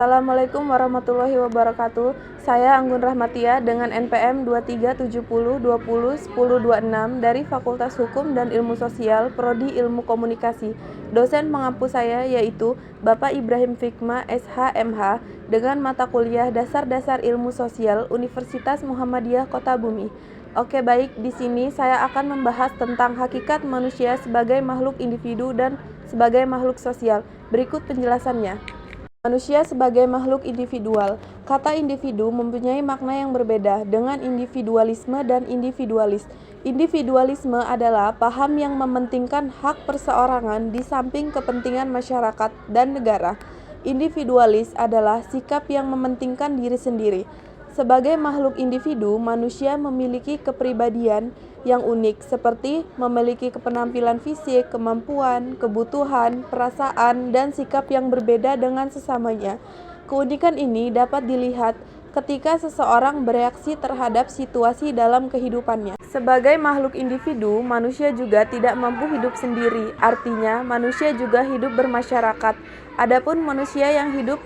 Assalamualaikum warahmatullahi wabarakatuh. Saya Anggun Rahmatia dengan NPM 2370201026 dari Fakultas Hukum dan Ilmu Sosial, Prodi Ilmu Komunikasi. Dosen pengampu saya yaitu Bapak Ibrahim Fikma, SH.MH, dengan mata kuliah Dasar-Dasar Ilmu Sosial Universitas Muhammadiyah Kota Bumi. Oke, baik, di sini saya akan membahas tentang hakikat manusia sebagai makhluk individu dan sebagai makhluk sosial. Berikut penjelasannya. Manusia sebagai makhluk individual. Kata individu mempunyai makna yang berbeda dengan individualisme dan individualis. Individualisme adalah paham yang mementingkan hak perseorangan di samping kepentingan masyarakat dan negara. Individualis adalah sikap yang mementingkan diri sendiri. Sebagai makhluk individu, manusia memiliki kepribadian yang unik seperti memiliki penampilan fisik, kemampuan, kebutuhan, perasaan, dan sikap yang berbeda dengan sesamanya. Keunikan ini dapat dilihat ketika seseorang bereaksi terhadap situasi dalam kehidupannya. Sebagai makhluk individu, manusia juga tidak mampu hidup sendiri. Artinya, manusia juga hidup bermasyarakat. Adapun manusia yang hidup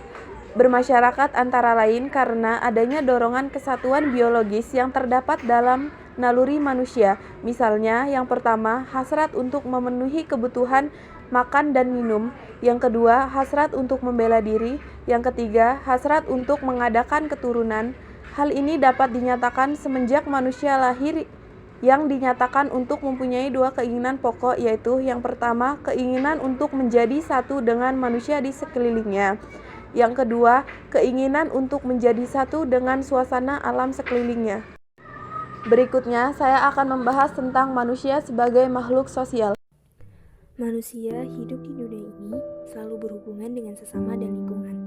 bermasyarakat antara lain karena adanya dorongan kesatuan biologis yang terdapat dalam naluri manusia. Misalnya, yang pertama, hasrat untuk memenuhi kebutuhan makan dan minum. Yang kedua, hasrat untuk membela diri. Yang ketiga, hasrat untuk mengadakan keturunan. Hal ini dapat dinyatakan semenjak manusia lahir, yang dinyatakan untuk mempunyai dua keinginan pokok, yaitu yang pertama, keinginan untuk menjadi satu dengan manusia di sekelilingnya. Yang kedua, keinginan untuk menjadi satu dengan suasana alam sekelilingnya. Berikutnya, saya akan membahas tentang manusia sebagai makhluk sosial. Manusia hidup di dunia ini selalu berhubungan dengan sesama dan lingkungan,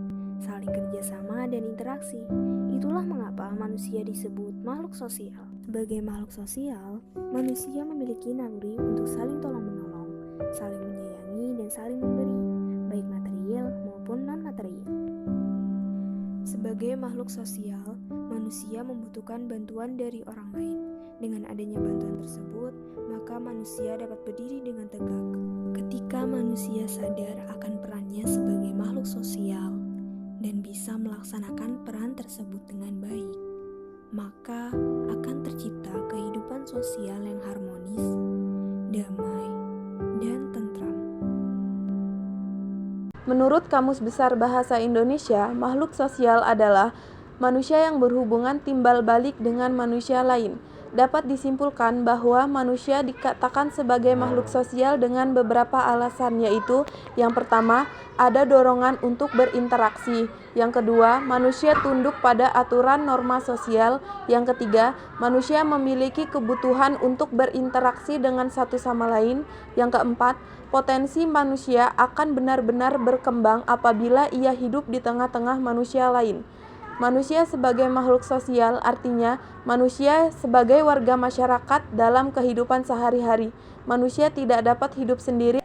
saling kerjasama dan interaksi. Itulah mengapa manusia disebut makhluk sosial. Sebagai makhluk sosial, manusia memiliki naluri untuk saling tolong-menolong, saling menyayangi dan saling memberi, baik material maupun non-material. Sebagai makhluk sosial, manusia membutuhkan bantuan dari orang lain. Dengan adanya bantuan tersebut, maka manusia dapat berdiri dengan tegak. Ketika manusia sadar akan perannya sebagai makhluk sosial dan bisa melaksanakan peran tersebut dengan baik, maka akan tercipta kehidupan sosial yang harmonis, damai, dan tentram. Menurut Kamus Besar Bahasa Indonesia, makhluk sosial adalah manusia yang berhubungan timbal balik dengan manusia lain. Dapat disimpulkan bahwa manusia dikatakan sebagai makhluk sosial dengan beberapa alasan, yaitu yang pertama, ada dorongan untuk berinteraksi. Yang kedua, manusia tunduk pada aturan norma sosial. Yang ketiga, manusia memiliki kebutuhan untuk berinteraksi dengan satu sama lain. Yang keempat, potensi manusia akan benar-benar berkembang apabila ia hidup di tengah-tengah manusia lain. Manusia sebagai makhluk sosial artinya manusia sebagai warga masyarakat dalam kehidupan sehari-hari. Manusia tidak dapat hidup sendiri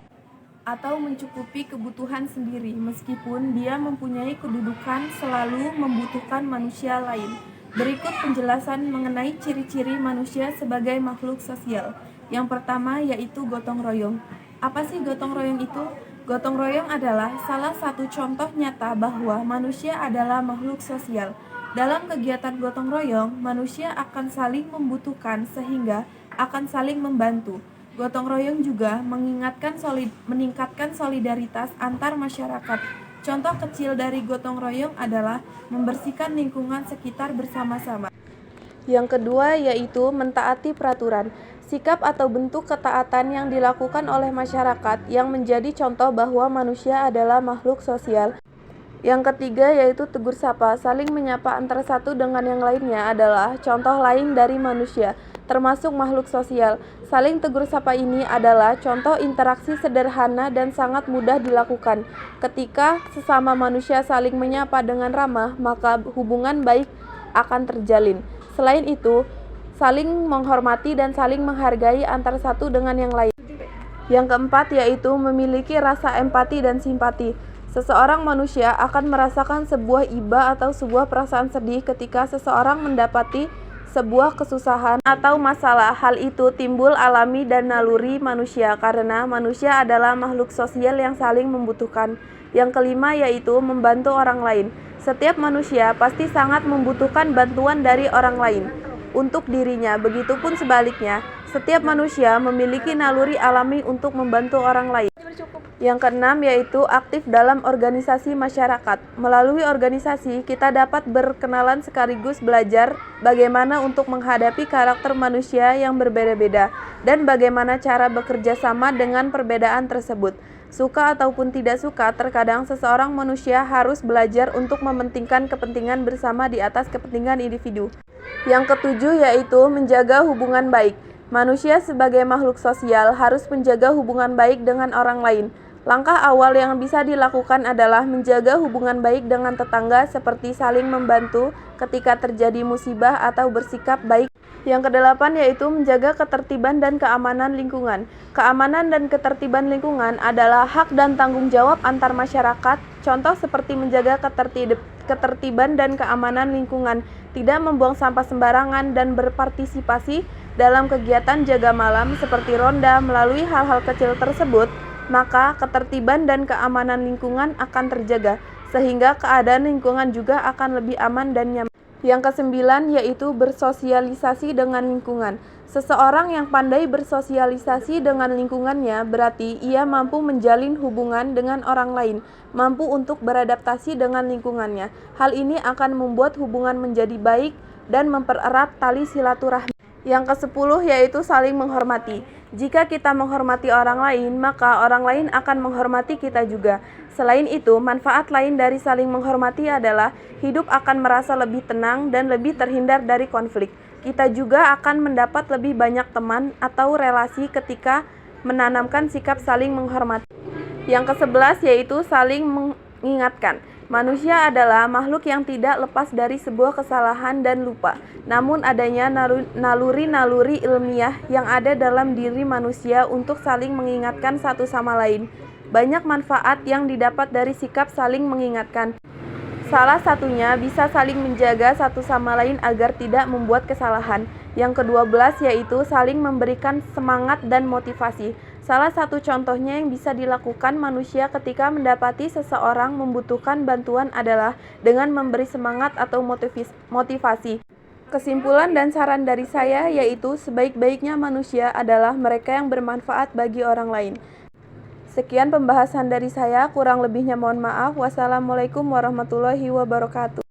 atau mencukupi kebutuhan sendiri, meskipun dia mempunyai kedudukan selalu membutuhkan manusia lain. Berikut penjelasan mengenai ciri-ciri manusia sebagai makhluk sosial. Yang pertama yaitu gotong royong. Apa sih gotong royong itu? Gotong royong adalah salah satu contoh nyata bahwa manusia adalah makhluk sosial. Dalam kegiatan gotong royong, manusia akan saling membutuhkan sehingga akan saling membantu. Gotong royong juga meningkatkan solidaritas antar masyarakat. Contoh kecil dari gotong royong adalah membersihkan lingkungan sekitar bersama-sama. Yang kedua yaitu mentaati peraturan. Sikap atau bentuk ketaatan yang dilakukan oleh masyarakat yang menjadi contoh bahwa manusia adalah makhluk sosial. Yang ketiga yaitu tegur sapa. Saling menyapa antara satu dengan yang lainnya adalah contoh lain dari manusia, termasuk makhluk sosial. Saling tegur sapa ini adalah contoh interaksi sederhana dan sangat mudah dilakukan. Ketika sesama manusia saling menyapa dengan ramah, maka hubungan baik akan terjalin. Selain itu, saling menghormati dan saling menghargai antara satu dengan yang lain. Yang keempat yaitu memiliki rasa empati dan simpati. Seseorang manusia akan merasakan sebuah iba atau sebuah perasaan sedih ketika seseorang mendapati sebuah kesusahan atau masalah, hal itu timbul alami dan naluri manusia karena manusia adalah makhluk sosial yang saling membutuhkan. Yang kelima yaitu membantu orang lain. Setiap manusia pasti sangat membutuhkan bantuan dari orang lain untuk dirinya, begitupun sebaliknya. Setiap manusia memiliki naluri alami untuk membantu orang lain. Yang keenam yaitu aktif dalam organisasi masyarakat. Melalui organisasi, kita dapat berkenalan sekaligus belajar bagaimana untuk menghadapi karakter manusia yang berbeda-beda dan bagaimana cara bekerja sama dengan perbedaan tersebut. Suka ataupun tidak suka, terkadang seseorang manusia harus belajar untuk mementingkan kepentingan bersama di atas kepentingan individu. Yang ketujuh yaitu menjaga hubungan baik. Manusia sebagai makhluk sosial harus menjaga hubungan baik dengan orang lain. Langkah awal yang bisa dilakukan adalah menjaga hubungan baik dengan tetangga seperti saling membantu ketika terjadi musibah atau bersikap baik. Yang kedelapan yaitu menjaga ketertiban dan keamanan lingkungan. Keamanan dan ketertiban lingkungan adalah hak dan tanggung jawab antar masyarakat. Contoh seperti menjaga ketertiban dan keamanan lingkungan, tidak membuang sampah sembarangan dan berpartisipasi dalam kegiatan jaga malam seperti ronda. Melalui hal-hal kecil tersebut, maka ketertiban dan keamanan lingkungan akan terjaga, sehingga keadaan lingkungan juga akan lebih aman dan nyaman. Yang kesembilan yaitu bersosialisasi dengan lingkungan. Seseorang yang pandai bersosialisasi dengan lingkungannya berarti ia mampu menjalin hubungan dengan orang lain, mampu untuk beradaptasi dengan lingkungannya. Hal ini akan membuat hubungan menjadi baik dan mempererat tali silaturahmi. Yang ke-10 yaitu saling menghormati. Jika kita menghormati orang lain, maka orang lain akan menghormati kita juga. Selain itu, manfaat lain dari saling menghormati adalah hidup akan merasa lebih tenang dan lebih terhindar dari konflik. Kita juga akan mendapat lebih banyak teman atau relasi ketika menanamkan sikap saling menghormati. Yang ke-11 yaitu saling mengingatkan. Manusia adalah makhluk yang tidak lepas dari sebuah kesalahan dan lupa. Namun adanya naluri-naluri ilmiah yang ada dalam diri manusia untuk saling mengingatkan satu sama lain. Banyak manfaat yang didapat dari sikap saling mengingatkan. Salah satunya bisa saling menjaga satu sama lain agar tidak membuat kesalahan. Yang ke-12 yaitu saling memberikan semangat dan motivasi. Salah satu contohnya yang bisa dilakukan manusia ketika mendapati seseorang membutuhkan bantuan adalah dengan memberi semangat atau motivasi. Kesimpulan dan saran dari saya yaitu sebaik-baiknya manusia adalah mereka yang bermanfaat bagi orang lain. Sekian pembahasan dari saya, kurang lebihnya mohon maaf. Wassalamualaikum warahmatullahi wabarakatuh.